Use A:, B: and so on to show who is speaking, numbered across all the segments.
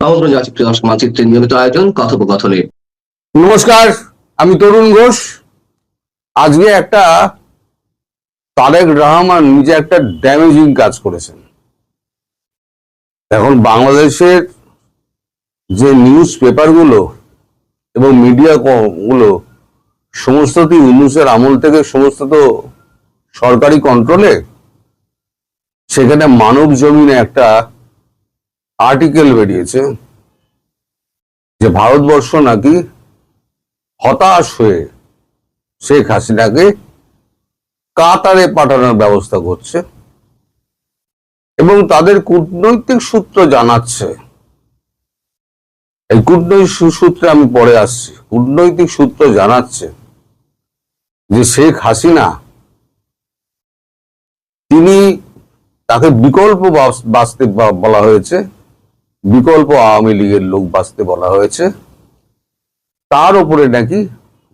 A: আমন্ত্রণ জানাচ্ছি প্রিয় দর্শক মানচিত্রের নিয়মিত আয়োজন কথোপকথনে।
B: নমস্কার, আমি তরুণ ঘোষ। আজকে একটা তারেক রহমান নিজে একটা ড্যামেজিং কাজ করেছেন। এখন বাংলাদেশের যে নিউজ পেপারগুলো এবং মিডিয়া গুলো সমস্তটি ইউনূসের আমল থেকে সমস্ত তো সরকারি কন্ট্রোলে। সেখানে মানব জমিনে একটা আর্টিকেল বেরিয়েছে যে ভারতবর্ষ নাকি হতাশ হয়ে শেখ হাসিনাকে কাতারে পাঠানোর ব্যবস্থা করছে এবং তাদের কূটনৈতিক সূত্র জানাচ্ছে, এই কূটনৈতিক সূত্রে আমি পরে আসছি, কূটনৈতিক সূত্র জানাচ্ছে যে শেখ হাসিনা তাকে বিকল্প বাঁচতে বলা হয়েছে, বিকল্প আওয়ামী লীগের লোক বাঁচতে বলা হয়েছে। তার উপরে নাকি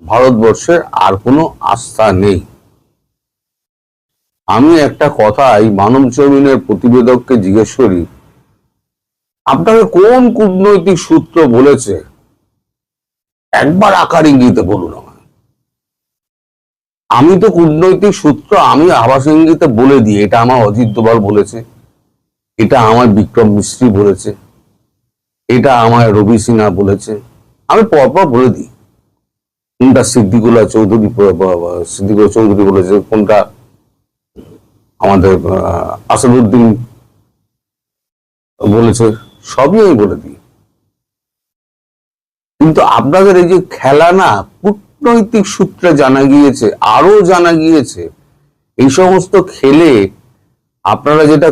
B: ভারতবর্ষের আর কোনো আস্থা নেই। আমি একটা কথা এই মানব জমিনের প্রতিবেদককে জিজ্ঞেস করি, আপনাকে কোন কূটনৈতিক সূত্র বলেছে? একবার আকার ইঙ্গিতে বলুন আমায়। আমি তো কূটনৈতিক সূত্র আমি আভাস ইঙ্গিতে বলে দিই, এটা আমার অজিত দোভাল বলেছে, এটা আমার বিক্রম মিস্ত্রি বলেছে, এটা আমার রবি সিনহা বলেছে, আমি পরপর বলে দিই। কোনটা সিদ্দিকুল্লাহ চৌধুরী বলেছে, কোনটা আমাদের আসাদুদ্দিন বলেছে, সবই আমি বলে দিই। কিন্তু আপনাদের এই যে খেলা না, কূটনৈতিক সূত্রে জানা গিয়েছে, আরো জানা গিয়েছে, এই সমস্ত খেলে আপনারা যেটা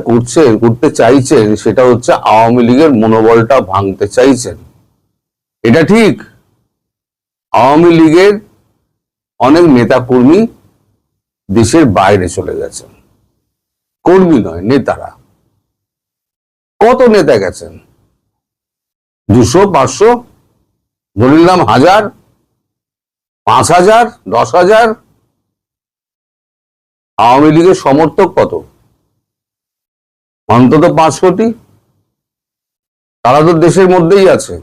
B: করতে চাইছেন সেটা হচ্ছে আওয়ামী লীগের মনোবলটা ভাঙতে চাইছেন। এটা ঠিক, আওয়ামী লীগের অনেক নেতা কর্মী দেশের বাইরে চলে গেছেন, কর্মী নয় নেতারা। কত নেতা গেছেন? 200, 500, ধরে নিলাম 1000, 5000, 10,000। আওয়ামী লীগের সমর্থক কত? অন্তত 5 কোটি। তারা তো দেশের মধ্যেই আছে।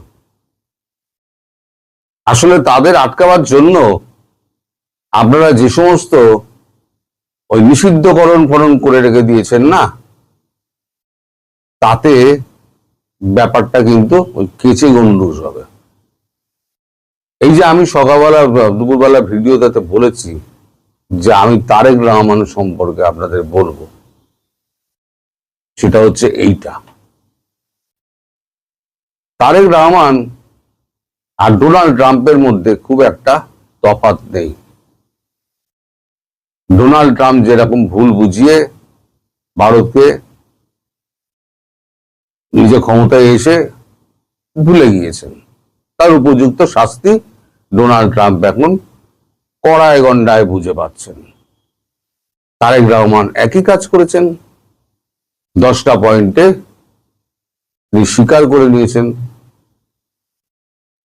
B: আসলে তাদের আটকাবার জন্য আপনারা যে সমস্ত ওই নিষিদ্ধকরণ করে রেখে দিয়েছেন না, তাতে ব্যাপারটা কিন্তু ওই কেচে গন্ডুস হবে। এই যে আমি সকালবেলা দুপুরবেলা ভিডিওটাতে বলেছি যে আমি তারেক রহমান সম্পর্কে আপনাদের বলবো, সেটা হচ্ছে এইটা। তারেক রহমান আর ডোনাল্ড ট্রাম্পের মধ্যে খুব একটা তফাৎ নেই। ডোনাল্ড ট্রাম্প যেরকম ভুল বুঝিয়ে ভারতকে নিজে ক্ষমতায় এসে ভুলে গিয়েছেন, তার উপযুক্ত শাস্তি ডোনাল্ড ট্রাম্প এখন কড়ায় গন্ডায় বুঝে পাচ্ছেন। তারেক রহমান একই কাজ করেছেন। 10টা পয়েন্টে তিনি স্বীকার করে নিয়েছেন,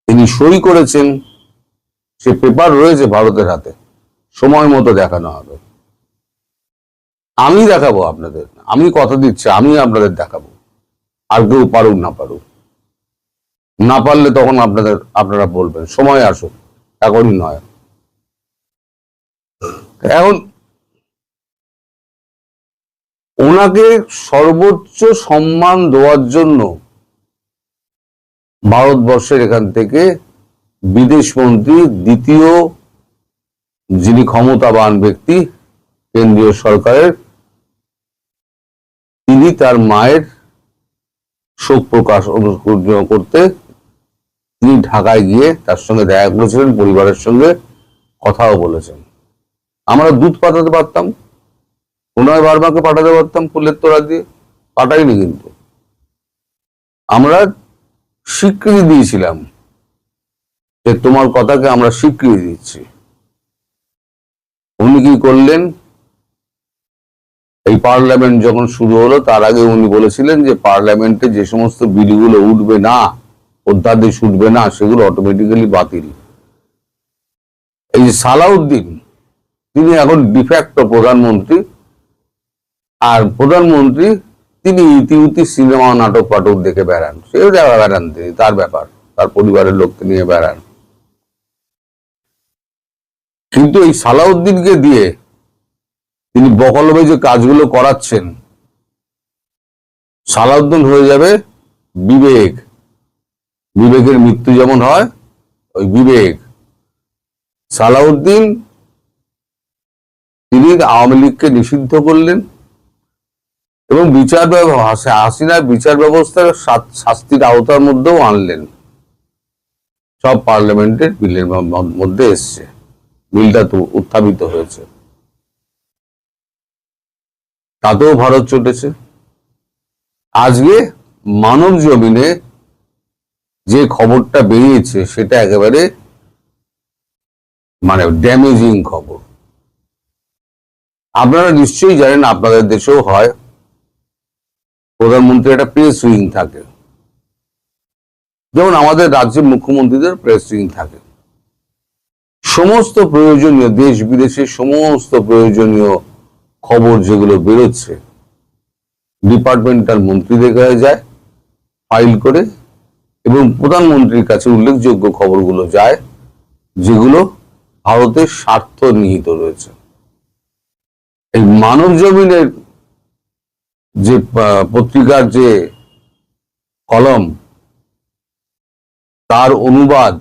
B: তিনি সই করেছেন, সে পেপার রয়েছে ভারতের হাতে, সময় মতো দেখানো হবে। আমি দেখাবো আপনাদের, আমি কথা দিচ্ছি, আমি আপনাদের দেখাবো। আর কেউ পারুক না পারুক, না পারলে তখন আপনারা বলবেন, সময় আসুক, এখনই নয়। এখন ওনাকে সর্বোচ্চ সম্মান দেওয়ার জন্য ভারতবর্ষের এখান থেকে বিদেশমন্ত্রী, দ্বিতীয় যিনি ক্ষমতাবান ব্যক্তি কেন্দ্রীয় সরকারের, তিনি তার মায়ের শোক প্রকাশ করতে তিনি ঢাকায় গিয়ে তার সঙ্গে দেখা করেছিলেন, পরিবারের সঙ্গে কথাও বলেছেন। আমরা দুধ পাঠাতে পারতাম, প্রণয় বার্মাকে পাঠাতে পারতাম ফুলের তোড়া দিয়ে, পাঠাইনি। কিন্তু আমরা স্বীকৃতি দিয়েছিলাম যে তোমার কথাকে আমরা স্বীকৃতি দিচ্ছি। উনি কি করলেন? এই পার্লামেন্ট যখন শুরু হলো তার আগে উনি বলেছিলেন যে পার্লামেন্টে যে সমস্ত বিলগুলো উঠবে না, অধ্যাদেশ উঠবে না, সেগুলো অটোমেটিক্যালি বাতিল। এই যে সালাউদ্দিন, তিনি এখন ডিফ্যাক্টো প্রধানমন্ত্রী, আর প্রধানমন্ত্রী তিনি ইতিউতি সিনেমা নাটক পাটক দেখে বেড়ান, সেও বেড়ান, তিনি তার ব্যাপার, তার পরিবারের লোককে নিয়ে বেড়ান। কিন্তু এই সালাউদ্দিনকে দিয়ে তিনি বকলমে যে কাজগুলো করাচ্ছেন, সালাউদ্দিন হয়ে যাবে বিবেক। বিবেকের মৃত্যু যেমন হয়, ওই বিবেক সালাউদ্দিন তিনি আওয়ামী লীগকে নিষিদ্ধ করলেন এবং হাসিনার বিচার ব্যবস্থার শাস্তির আওতার মধ্যেও আনলেন। সব পার্লামেন্টের বিলের মধ্যে এসছে, বিলটা তো উত্থাপিত হয়েছে, তাতেও ভারত চটেছে। আজকে মানব জমিনে যে খবরটা বেরিয়েছে সেটা একেবারে মানে ড্যামেজিং খবর। আপনারা নিশ্চয়ই জানেন, আপনাদের দেশেও হয়, প্রধানমন্ত্রী একটা প্রেস উইং থাকে, যেমন আমাদের রাজ্যের মুখ্যমন্ত্রীদের প্রেস উইং থাকে। সমস্ত প্রয়োজনীয় দেশ বিদেশের সমস্ত প্রয়োজনীয় খবর যেগুলো বেরোচ্ছে ডিপার্টমেন্টাল মন্ত্রীদের কাছে যায় ফাইল করে, এবং প্রধানমন্ত্রীর কাছে উল্লেখযোগ্য খবরগুলো যায় যেগুলো ভারতের স্বার্থ নিহিত রয়েছে। এই মানব জমিনের যে পত্রিকার যে কলম, তার অনুবাদ,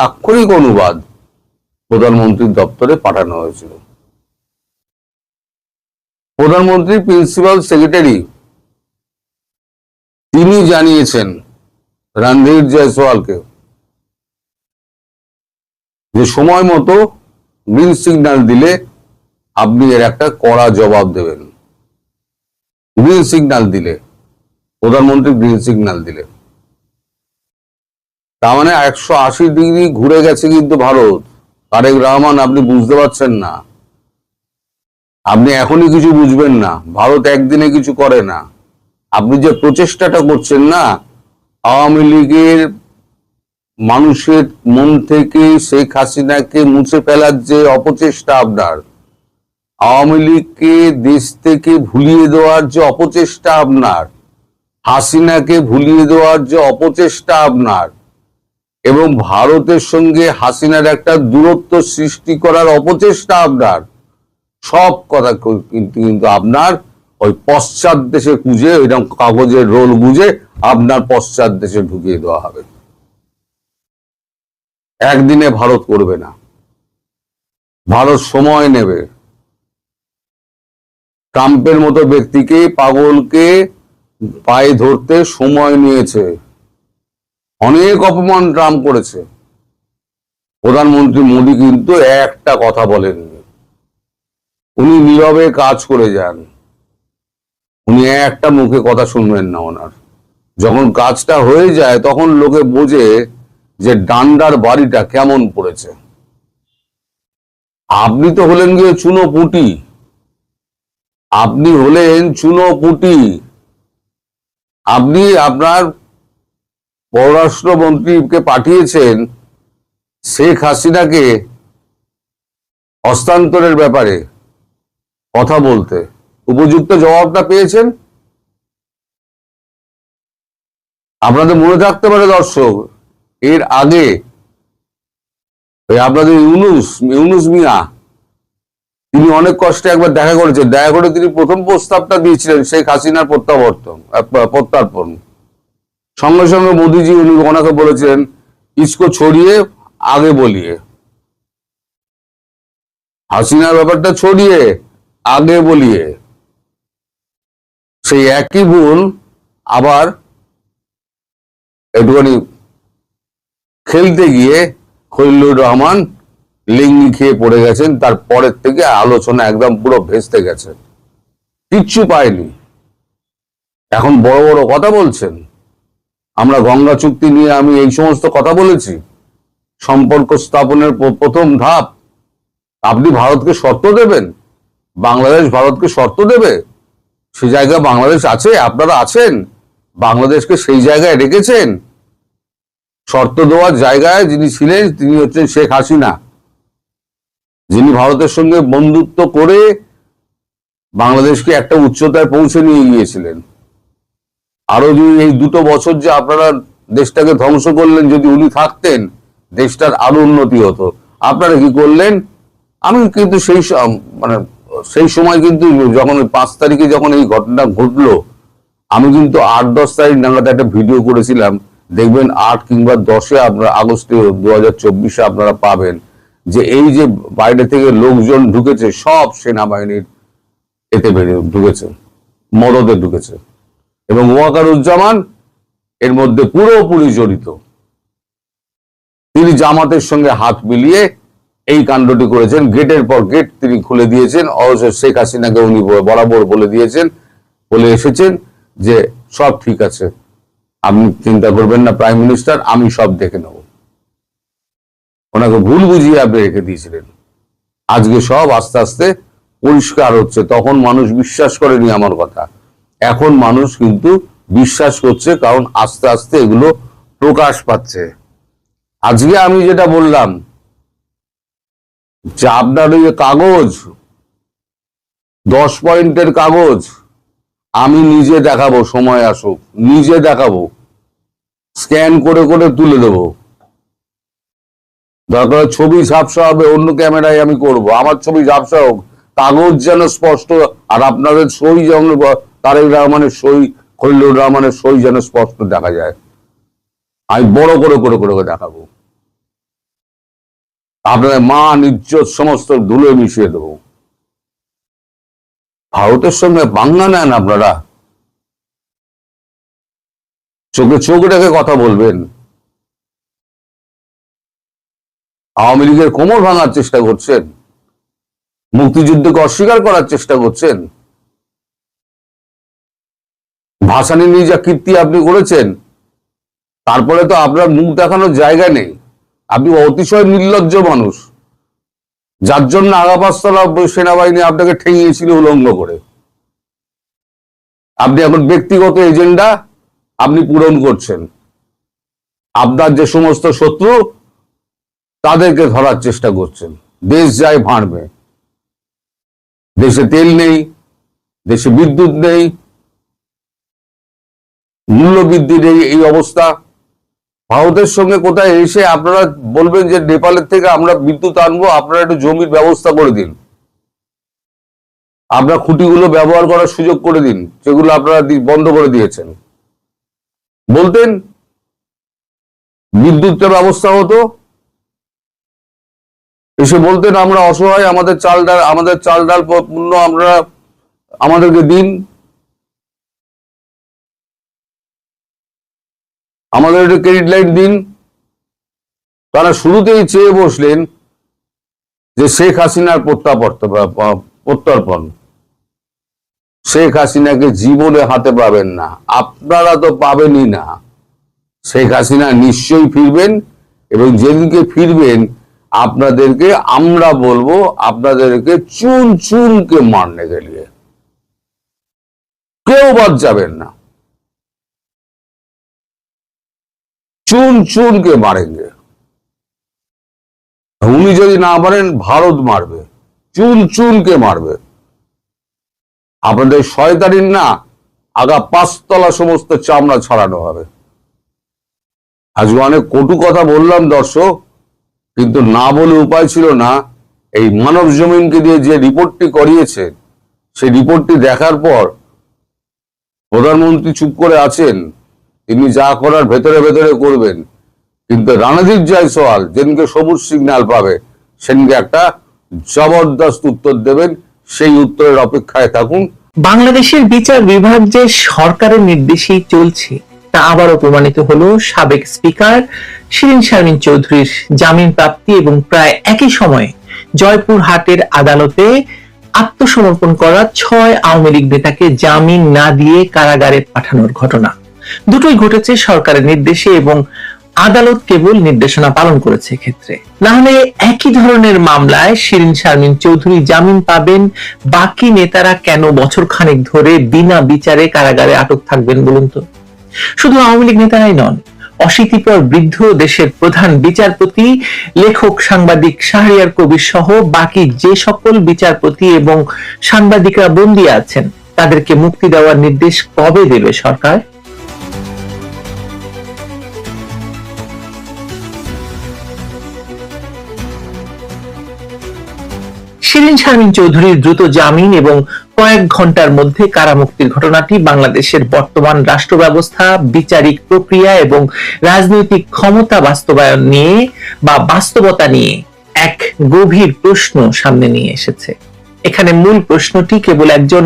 B: আক্ষরিক অনুবাদ প্রধানমন্ত্রীর দপ্তরে পাঠানো হয়েছিল। প্রধানমন্ত্রীর প্রিন্সিপাল সেক্রেটারি তিনি জানিয়েছেন রণধীর জয়সওয়ালকে যে সময় মতো গ্রিন সিগন্যাল দিলে আপনি এর একটা কড়া জবাব দেবেন। গ্রিন সিগন্যাল দিলে, প্রধানমন্ত্রী গ্রিন সিগন্যাল দিলে, তার মানে 180 ডিগ্রি ঘুরে গেছে কিন্তু ভারত। তারেক রহমান, আপনি বুঝতে পারছেন না, আপনি এখনই কিছু বুঝবেন না। ভারত একদিনে কিছু করে না। আপনি যে প্রচেষ্টাটা করছেন না, আওয়ামী লীগের মানুষের মন থেকে শেখ হাসিনাকে মুছে ফেলার যে অপচেষ্টা আপনার, আওয়ামী লীগকে দেশ থেকে ভুলিয়ে দেওয়ার যে অপচেষ্টা আপনার, হাসিনাকে ভুলিয়ে দেওয়ার যে অপচেষ্টা আপনার, এবং ভারতের সঙ্গে হাসিনার একটা দূরত্ব সৃষ্টি করার অপচেষ্টা আপনার, সব কথা কিন্তু আপনার ওই পশ্চাৎ দেশে খুঁজে, ওইরকম কাগজের রোল বুঝে আপনার পশ্চাৎ দেশে ঢুকিয়ে দেওয়া হবে। একদিনে ভারত করবে না, ভারত সময় নেবে। ট্রাম্পের মতো ব্যক্তিকে, পাগলকে পায়ে ধরতে সময় নিয়েছে। অনেক অপমান ট্রাম্প করেছে। প্রধানমন্ত্রী মোদী কিন্তু একটা কথা বলেননি, উনি নীরবে কাজ করে যান, উনি একটা মুখে কথা শুনবেন না ওনার। যখন কাজটা হয়ে যায় তখন লোকে বোঝে যে ডান্ডার বাড়িটা কেমন পড়েছে। আপনি তো হলেন গিয়ে চুনোপুটি, আপনি হলেন চুনোপুটি। আপনি আপনার পররাষ্ট্রমন্ত্রীকে পাঠিয়েছেন শেখ হাসিনাকে হস্তান্তরের ব্যাপারে কথা বলতে, উপযুক্ত জবাবটা পেয়েছেন। আপনাদের মনে থাকতে পারে দর্শক, এর আগে আপনাদের ইউনুস মিয়া তিনি অনেক কষ্টে একবার দেখা করেছেন, দেখা করে তিনি প্রথম প্রস্তাবটা দিয়েছিলেন শেখ হাসিনার প্রত্যার্পণ। সঙ্গে সঙ্গে মোদীজি উনি ওনাকে বলেছিলেন ইসকো ছড়িয়ে আগে বলিয়ে, হাসিনার ব্যাপারটা ছড়িয়ে আগে বলিয়ে। সেই একই ভুল আবার একটুখানি খেলতে গিয়ে খলিলুর রহমান লিঙ্গি খেয়ে পড়ে গেছেন। তারপরের থেকে আলোচনা একদম পুরো ভেস্তে গেছে, কিচ্ছু পায়নি। এখন বড় বড় কথা বলছেন। আমরা গঙ্গা চুক্তি নিয়ে আমি এই সমস্ত কথা বলেছি, সম্পর্ক স্থাপনের প্রথম ধাপ। আপনি ভারতকে শর্ত দেবেন, বাংলাদেশ ভারতকে শর্ত দেবে? সে জায়গায় বাংলাদেশ আছে? আপনারা আছেন? বাংলাদেশকে সেই জায়গায় রেখেছেন? শর্ত দেওয়ার জায়গায় যিনি ছিলেন তিনি হচ্ছেন শেখ হাসিনা, যিনি ভারতের সঙ্গে বন্ধুত্ব করে বাংলাদেশকে একটা উচ্চতায় পৌঁছে নিয়ে গিয়েছিলেন। আরো যদি এই 2 বছর যে আপনারা দেশটাকে ধ্বংস করলেন, যদি উনি থাকতেন দেশটার আরো উন্নতি হতো। আপনারা কি করলেন? আমি কিন্তু সেই সময় কিন্তু যখন 5 তারিখে যখন এই ঘটনা ঘটলো, আমি কিন্তু 8-10 তারিখ নাগাদ একটা ভিডিও করেছিলাম। দেখবেন 8 কিংবা 10-এ আপনারা আগস্টে 2024-এ আপনারা পাবেন যে এই যে বাইরে থেকে লোকজন ঢুকেছে সব সেনাবাহিনীর এতে ঢুকেছে, মদতে ঢুকেছে, এবং ওয়াকারুজ্জামান এর মধ্যে পুরোপুরি জড়িত। তিনি জামাতের সঙ্গে হাত মিলিয়ে এই কাণ্ডটি করেছেন। গেটের পর গেট তিনি খুলে দিয়েছেন। অবশ্য শেখ হাসিনাকে উনি বরাবর বলে এসেছেন যে সব ঠিক আছে, আপনি চিন্তা করবেন না প্রাইম মিনিস্টার, আমি সব দেখে নেব। ওনাকে ভুল বুঝিয়ে আপনি রেখে দিয়েছিলেন। আজকে সব আস্তে আস্তে পরিষ্কার হচ্ছে। তখন মানুষ বিশ্বাস করেনি আমার কথা, এখন মানুষ কিন্তু বিশ্বাস করছে, কারণ আস্তে আস্তে এগুলো প্রকাশ পাচ্ছে। আজকে আমি যেটা বললাম যে আপনার ওই কাগজ, 10 পয়েন্টের কাগজ আমি নিজে দেখাবো, সময় আসুক, নিজে দেখাবো, স্ক্যান করে করে তুলে দেবো। দরকার ছবি ঝাপসা হবে, অন্য ক্যামেরায় আমি করব, আমার ছবি ঝাপসা হোক, কাগজ যেন স্পষ্ট, আর আপনাদের সই যেমন তারেক রহমানের সই, খলিলুর রহমানের সই যেন স্পষ্ট দেখা যায়। আমি বড় করে করে করে দেখাবো, আপনাদের মান ইজ্জত সমস্ত ধুলোয় মিশিয়ে দেবো। ভারতের সঙ্গে বাংলা নেন আপনারা, চোখে চোখ রেখে কথা বলবেন। আওয়ামী লীগের কোমর ভাঙার চেষ্টা করছেন, মুক্তিযুদ্ধকে অস্বীকার করার চেষ্টা করছেন। ভাসানী নিয়ে যা কীর্তি আপনি করেছেন, তারপরে তো আপনার মুখ দেখানোর জায়গা নেই। আপনি অতিশয় নির্লজ্জ মানুষ, যার জন্য আগাপাস্তলা সেনাবাহিনী আপনাকে ঠেঙিয়েছিল উলঙ্গ করে। আপনি এখন ব্যক্তিগত এজেন্ডা আপনি পূরণ করছেন। আপনার যে সমস্ত শত্রু তাদেরকে ধরার চেষ্টা করছেন। দেশ যায় ভাঁড়বে, দেশে তেল নেই, দেশে বিদ্যুৎ নেই, মূল্য বৃদ্ধি নেই, এই অবস্থা। ভারতের সঙ্গে কোথায় এসে আপনারা বলবেন যে নেপালের থেকে আমরা বিদ্যুৎ আনবো, আপনারা একটু জমির ব্যবস্থা করে দিন, আপনার খুঁটিগুলো ব্যবহার করার সুযোগ করে দিন, যেগুলো আপনারা বন্ধ করে দিয়েছেন। বলতেন বিদ্যুৎটা ব্যবস্থা হতো, এসে বলতেন আমরা অসহায়, আমাদের চাল ডাল পূর্ণ আমরা আমাদেরকে দিন, আমাদের একটা ক্রেডিট লাইন দিন। তারা শুরুতেই চেয়ে বসলেন যে শেখ হাসিনার প্রত্যর্পণ। শেখ হাসিনাকে জীবনে হাতে পাবেন না, আপনারা তো পাবেনই না। শেখ হাসিনা নিশ্চয়ই ফিরবেন, এবং যেদিনকে ফিরবেন আপনাদেরকে আমরা বলবো, আপনাদেরকে চুন চুনকে মারনে গেলিয়ে কেউ বাদ যাবেন না, চুন চুনকে মারেঙ্গে। উনি যদি না পারেন ভারত মারবে, চুন চুনকে মারবে। আপনাদের শয়তানির না আগা 5 তলা সমস্ত চামড়া ছড়ানো হবে। আজকে অনেক কটু কথা বললাম দর্শক, কিন্তু না বলে উপায় ছিল না। এই মানব জমিনকে দিয়ে যে রিপোর্টটি করিয়েছে, সেই রিপোর্টটি দেখার পর প্রধানমন্ত্রী চুপ করে আছেন, তিনি যা করার ভেতরে ভেতরে করবেন। কিন্তু রণদীপ জয়সওয়াল যেদিনকে সবুজ সিগন্যাল পাবে, সেদিনকে একটা জবরদস্ত উত্তর দেবেন। সেই উত্তরের অপেক্ষায় থাকুন।
C: বাংলাদেশের বিচার বিভাগ যে সরকারের নির্দেশেই চলছে তা আবারও প্রমাণিত হলো সাবেক স্পিকার শিরীন শারমিন চৌধুরীর জামিন প্রাপ্তি এবং প্রায় একই সময়ে জয়পুরহাটের আদালতে আত্মসমর্পণ করা 6 আওয়ামী লীগ নেতাকে জামিন না দিয়ে কারাগারে পাঠানোর ঘটনা। দুটোই ঘটেছে সরকারের নির্দেশে এবং আদালত কেবল নির্দেশনা পালন করেছে ক্ষেত্রে। না হলে একই ধরনের মামলায় শিরীন শারমিন চৌধুরী জামিন পাবেন, বাকি নেতারা কেন বছর খানেক ধরে বিনা বিচারে কারাগারে আটক থাকবেন বলুন তো? শুধু আওয়ামী লীগ নেতারাই নন, অশীতিপর বৃদ্ধ দেশের প্রধান বিচারপতি, লেখক, সাংবাদিক শাহরিয়ার কবির সহ বাকি যে সকল বিচারপতি এবং সাংবাদিকরা বন্দী আছেন তাদেরকে মুক্তি দেওয়ার নির্দেশ কবে দেবে সরকার? শিরীন শারমিন চৌধুরীর দ্রুত জামিন এবং কয়েক ঘন্টার মধ্যে কারামুক্তির ঘটনাটি বাংলাদেশের বর্তমান রাষ্ট্র ব্যবস্থা, বিচারিক প্রক্রিয়া এবং রাজনৈতিক ক্ষমতা বাস্তবায়ন নিয়ে বা বাস্তবতা নিয়ে এক গভীর প্রশ্ন সামনে নিয়ে এসেছে। এখানে মূল প্রশ্নটি কেবল একজন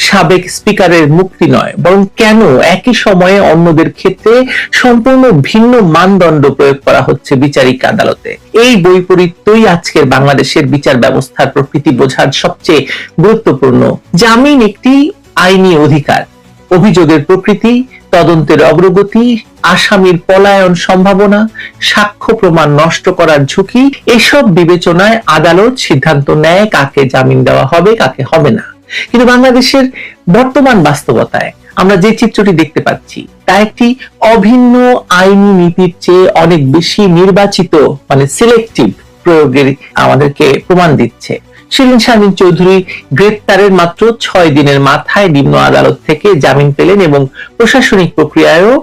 C: সাবেক স্পিকারের মুক্তি নয়, বরং কেন একই সময়ে অন্যদের ক্ষেত্রে সম্পূর্ণ ভিন্ন মানদণ্ড প্রয়োগ করা হচ্ছে বিচারিক আদালতে। এই বৈপরীত্যই আজকের বাংলাদেশের বিচার ব্যবস্থার প্রকৃতি বোঝার সবচেয়ে গুরুত্বপূর্ণ। জামিন একটি আইনি অধিকার, অভিযোগের প্রকৃতি, তদন্তের অগ্রগতি, আসামির পলায়ন সম্ভাবনা, সাক্ষ্য প্রমাণ নষ্ট করার ঝুঁকি, এসব বিবেচনায় আদালত সিদ্ধান্ত নেয় কাকে জামিন দেওয়া হবে, কাকে হবে না। কিন্তু বাংলাদেশের বর্তমান বাস্তবতায় আমরা যে চিত্রটি দেখতে পাচ্ছি তা একটি অভিন্ন আইনি নীতির চেয়ে অনেক বেশি নির্বাচিত, মানে সিলেক্টিভ প্রয়োগের আমাদেরকে প্রমাণ দিচ্ছে। শিরীন শারমিন চৌধুরী গ্রেপ্তারের মাত্র 6 দিনের মাথায় নিম্ন আদালত থেকে জামিন পেলেন এবং প্রশাসনিক প্রক্রিয়ায়ও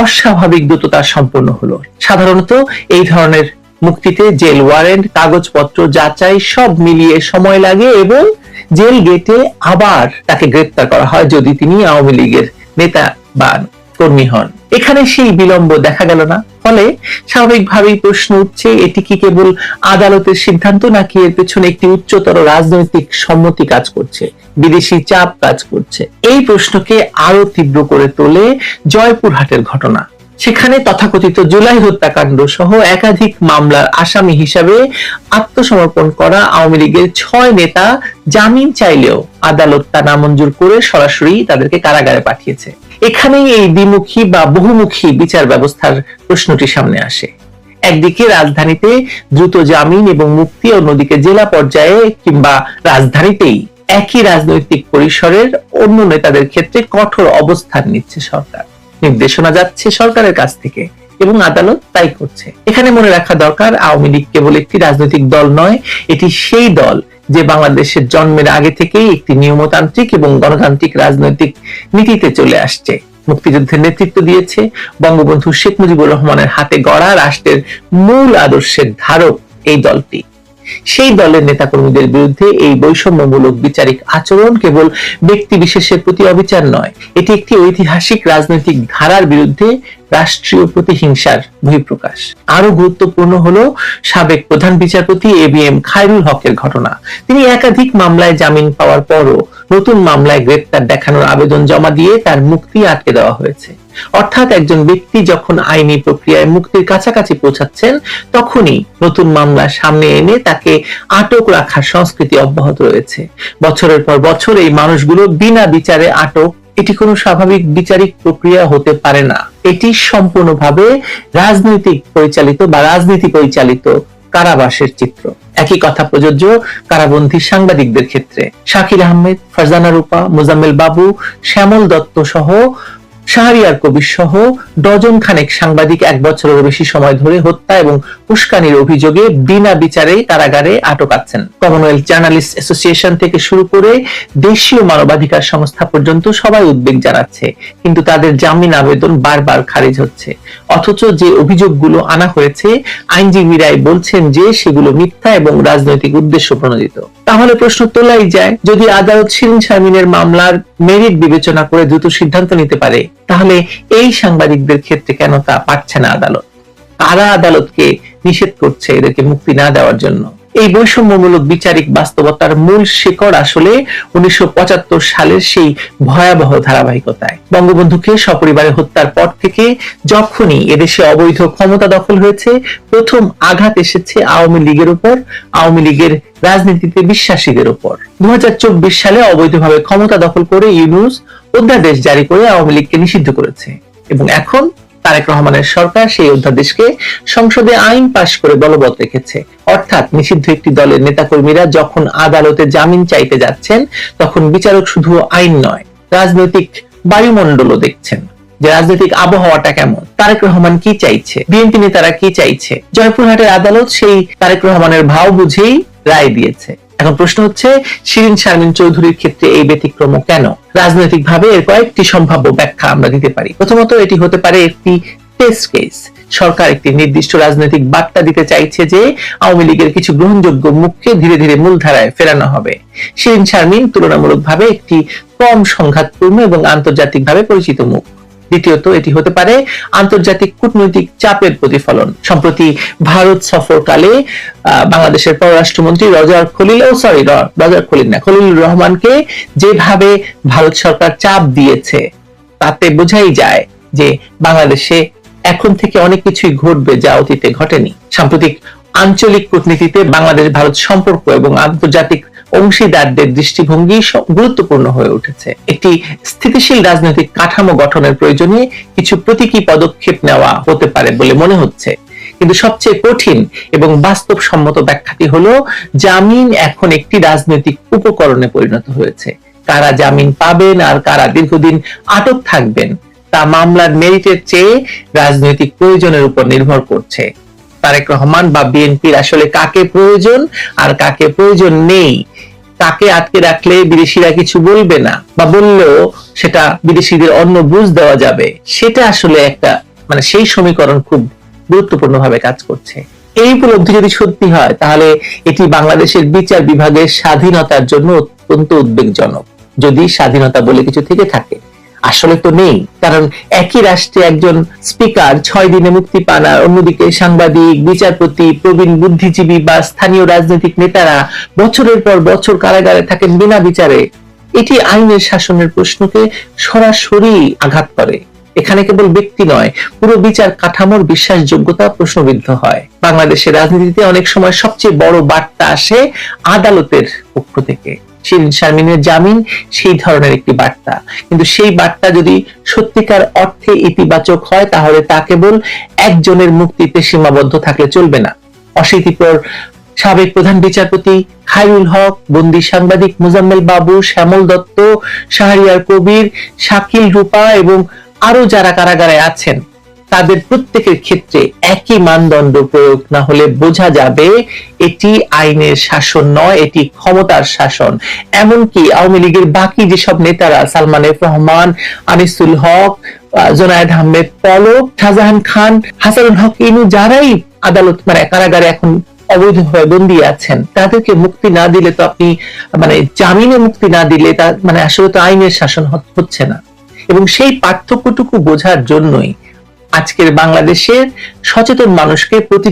C: অস্বাভাবিক দ্রুততা সম্পন্ন হলো। সাধারণত এই ধরনের মুক্তিতে জেল ওয়ারেন্ট, কাগজপত্র যাচাই সব মিলিয়ে সময় লাগে এবং জেল গেটে আবার তাকে গ্রেপ্তার করা হয় যদি তিনি আওয়ামী লীগের নেতা বা কর্মী হন। এখানে সেই বিলম্ব দেখা গেল না। ফলে স্বাভাবিকভাবেই প্রশ্ন উঠছে, এটি কি কেবল আদালতের সিদ্ধান্ত নাকি এর পেছনে একটি উচ্চতর রাজনৈতিক সম্মতি কাজ করছে, বিদেশি চাপ কাজ করছে? এই প্রশ্নকে আরো তীব্র করে তোলে জয়পুরহাটের ঘটনা। সেখানে তথাকথিত জুলাই হত্যাকাণ্ড সহ একাধিক মামলার আসামি হিসাবে আত্মসমর্পণ করা আওয়ামী লীগের 6 নেতা জামিন চাইলেও আদালত তা নামঞ্জুর করে সরাসরি তাদেরকে কারাগারে পাঠিয়েছে। এখানেই এই দ্বিমুখী বা বহুমুখী বিচার ব্যবস্থার প্রশ্নটি সামনে আসে। একদিকে রাজধানীতে দ্রুত জামিন এবং মুক্তি, অন্যদিকে জেলা পর্যায়ে কিংবা রাজধানীতেই একই রাজনৈতিক পরিসরের অন্য নেতাদের ক্ষেত্রে কঠোর অবস্থান নিচ্ছে সরকার। নির্দেশনা যাচ্ছে সরকারের কাছ থেকে এবং আদালত তাই করছে। এখানে মনে রাখা দরকার, আওয়ামী লীগ কেবল একটি রাজনৈতিক দল নয়, এটি সেই দল যে বাংলাদেশের জন্মের আগে থেকেই একটি নিয়মতান্ত্রিক এবং গণতান্ত্রিক রাজনৈতিক নীতিতে চলে আসছে। মুক্তিযুদ্ধের নেতৃত্ব দিয়েছে, বঙ্গবন্ধু শেখ মুজিবুর রহমানের হাতে গড়া রাষ্ট্রের মূল আদর্শের ধারক এই দলটি। সেই দলের নেতাকর্মীদের বিরুদ্ধে এই বৈষম্যমূলক বিচারিক আচরণ কেবল ব্যক্তি বিশেষের প্রতি অবিচার নয়, এটি একটি ঐতিহাসিক রাজনৈতিক ধারার বিরুদ্ধে রাষ্ট্রীয় প্রতিহিংসার বহিঃপ্রকাশ। আরো গুরুত্বপূর্ণ হলো সাবেক প্রধান বিচারপতি ABM খায়রুল হকের ঘটনা। তিনি একাধিক মামলায় জামিন পাওয়ার পরও নতুন মামলায় গ্রেপ্তার দেখানোর আবেদন জমা দিয়ে তার মুক্তি আটকে দেওয়া হয়েছে। অর্থাৎ একজন ব্যক্তি যখন আইনি প্রক্রিয়ায় মুক্তির কাছাকাছি পৌঁছাচ্ছেন তখনই নতুন মামলা সামনে এনে তাকে আটক রাখার সংস্কৃতি অব্যাহত রয়েছে। বছরের পর বছর এই মানুষগুলো বিনা বিচারে আটক। এটি কোনো স্বাভাবিক বিচারিক প্রক্রিয়া হতে পারে না। এটি সম্পূর্ণভাবে রাজনৈতিক পরিচালিত বা রাজনীতি পরিচালিত কারাবাসের চিত্র। একই কথা প্রযোজ্য কারাবন্দী সাংবাদিকদের ক্ষেত্রে। শাকিল আহমেদ, ফারজানা রূপা, মোজাম্মেল বাবু, শ্যামল দত্ত সহ শাহরিয়ার কবির সহ ডজন খানেক সাংবাদিক 1 বছরেরও বেশি সময় ধরে হত্যা এবং উস্কানির অভিযোগে বিনা বিচারে কারাগারে আটক আছেন। কমনওয়েলথ জার্নালিস্ট অ্যাসোসিয়েশন থেকে শুরু করে দেশীয় মানবাধিকার সংস্থা পর্যন্ত সবাই উদ্বেগ জানাচ্ছে, কিন্তু তাদের জামিন আবেদন বারবার খারিজ হচ্ছে। অথচ যে অভিযোগগুলো আনা হয়েছে আইনজীবীরাই বলছেন যে সেগুলো মিথ্যা এবং রাজনৈতিক উদ্দেশ্য প্রণোদিত। তাহলে প্রশ্ন তোলাই যায়, যদি আদালত শিরীন শারমিনের মামলার মেরিট বিবেচনা করে দ্রুত সিদ্ধান্ত নিতে পারে, তাহলে এই সাংবাদিকদের ক্ষেত্রে কেন তা পারছে না আদালত? কারা আদালতকে নিষেধ করছে এদেরকে মুক্তি না দেওয়ার জন্য? এই বৈষম্যমূলক বিচারিক বাস্তবতার মূল শিকড় আসলে 1975 সালের সেই ভয়াবহ ধারাবাহিকতায়। বঙ্গবন্ধুকে সপরিবারে হত্যার পর থেকে যখনই এদেশে অবৈধ ক্ষমতা দখল হয়েছে, প্রথম আঘাত এসেছে আওয়ামী লীগের উপর, আওয়ামী লীগের রাজনীতিতে বিশ্বাসীদের উপর। 2024 সালে অবৈধভাবে ক্ষমতা দখল করে ইউনূস অধ্যাদেশ জারি করে আওয়ামী লীগকে নিষিদ্ধ করেছে এবং এখন তারেক রহমানের সরকার সেই অধ্যাদেশকে সংসদে আইন পাশ করে বলবৎ রেখেছে। অর্থাৎ নিষিদ্ধ একটি দলের নেতাকর্মীরা যখন আদালতে জামিন চাইতে যাচ্ছেন তখন বিচারক শুধু আইন নয়, রাজনৈতিক বায়ুমণ্ডলও দেখছেন। যে রাজনৈতিক আবহাওয়াটা কেমন, তারেক রহমান কি চাইছে, বিএনপি নেতারা কি চাইছে। জয়পুরহাটের আদালত সেই তারেক রহমানের ভাও বুঝেই রায় দিয়েছে। এখন প্রশ্ন হচ্ছে, শিরীন শারমিন চৌধুরীর ক্ষেত্রে এই ব্যতিক্রম কেন? রাজনৈতিক ভাবে এর কয়েকটি সম্ভাব্য ব্যাখ্যা আমরা দিতে পারি। প্রথমত, এটি হতে পারে একটি টেস্ট কেস। সরকার একটি নির্দিষ্ট রাজনৈতিক বার্তা দিতে চাইছে যে আওয়ামী লীগের কিছু গ্রহণযোগ্য মুখকে ধীরে ধীরে মূলধারায় ফেরানো হবে। শিরীন শারমিন তুলনামূলকভাবে একটি কম সংঘাতপূর্ণ এবং আন্তর্জাতিকভাবে পরিচিত মুখ। দ্বিতীয়ত, এটি হতে পারে আন্তর্জাতিক কূটনৈতিক চাপের প্রতিফলন। সম্প্রতি ভারত সফরকালে বাংলাদেশের পররাষ্ট্রমন্ত্রী খলিলুর রহমানকে যেভাবে ভারত সরকার চাপ দিয়েছে, তাতে বোঝাই যায় যে বাংলাদেশে এখন থেকে অনেক কিছুই ঘটবে যা অতীতে ঘটেনি। সাম্প্রতিক আঞ্চলিক কূটনীতিতে বাংলাদেশ ভারত সম্পর্ক এবং আন্তর্জাতিক অংশীদারদের দৃষ্টিভঙ্গি গুরুত্বপূর্ণ হয়ে উঠেছে। একটি স্থিতিশীল রাজনৈতিক কাঠামো গঠনের প্রয়োজনে কিছু প্রতীকী পদক্ষেপ নেওয়া হতে পারে বলে মনে হচ্ছে। কিন্তু সবচেয়ে কঠিন এবং বাস্তবসম্মত ব্যাখ্যাটি হলো, জামিন এখন একটি রাজনৈতিক উপকরণে পরিণত হয়েছে। কারা জামিন পাবেন আর কারা দীর্ঘদিন আটক থাকবেন তা মামলার মেরিটের চেয়ে রাজনৈতিক প্রয়োজনের উপর নির্ভর করছে। তারেক রহমান বা বিএনপির আসলে কাকে প্রয়োজন আর কাকে প্রয়োজন নেই, কাকে আটকে রাখলে বিদেশিরা কিছু বলবে না, বা বললেও সেটা বিদেশিদের অন্য বুঝ দেওয়া যাবে, সেটা আসলে একটা সেই সমীকরণ খুব গুরুত্বপূর্ণভাবে কাজ করছে। এই উপলব্ধি যদি সত্যি হয়, তাহলে এটি বাংলাদেশের বিচার বিভাগের স্বাধীনতার জন্য অত্যন্ত উদ্বেগজনক। যদি স্বাধীনতা বলে কিছু থেকে থাকে, আসলে তো নেই। কারণ একই রাষ্ট্রে একজন স্পিকার 6 দিনে মুক্তি পান, আর অন্যদিকে সাংবাদিক, বিচারপতি, প্রবীণ বুদ্ধিজীবী বা স্থানীয় রাজনৈতিক নেতারা বছরের পর বছর কারাগারে থাকেন বিনা বিচারে। এটি আইনের শাসনের প্রশ্নকে সরাসরি আঘাত করে। এখানে কেবল ব্যক্তি নয়, পুরো বিচার কাঠামোর বিশ্বাসযোগ্যতা প্রশ্নবিদ্ধ হয়। বাংলাদেশের রাজনীতিতে অনেক সময় সবচেয়ে বড় বার্তা আসে আদালতের পক্ষ থেকে। শিরীন শারমিনের জামিন সেই ধরনের একটি বার্তা, কিন্তু সেই বার্তা যদি সত্যিকার অর্থে ইতিবাচক হয়, তাহলে তা কেবল একজনের মুক্তিতে সীমাবদ্ধ থাকলে চলবে না। অশীতিপর সাবেক প্রধান বিচারপতি খায়রুল হক, বন্দী সাংবাদিক মুজাম্মেল বাবু, শ্যামল দত্ত, শাহরিয়ার কবির, শাকিল রূপা এবং আরো যারা কারাগারে আছেন, তাদের প্রত্যেকের ক্ষেত্রে একই মানদণ্ড প্রয়োগ না হলে বোঝা যাবে এটি আইনের শাসন নয়, এটি ক্ষমতার শাসন। এমনকি আওয়ামী লীগের বাকি যেসব নেতারা, সালমান এফ রহমান, আনিসুল হক, জোনায়েদ আহমেদ পলক, শাহজাহান খান, হাসানুল হক ইনু, যারাই আদালত কারাগারে এখন অবৈধভাবে বন্দী আছেন, তাদেরকে মুক্তি না দিলে তো আপনি জামিনে মুক্তি না দিলে তা আসলে তো আইনের শাসন হচ্ছে না। এবং সেই পার্থক্যটুকু বোঝার জন্যই আজকের বাংলাদেশের সচেতন মানুষকে প্রতি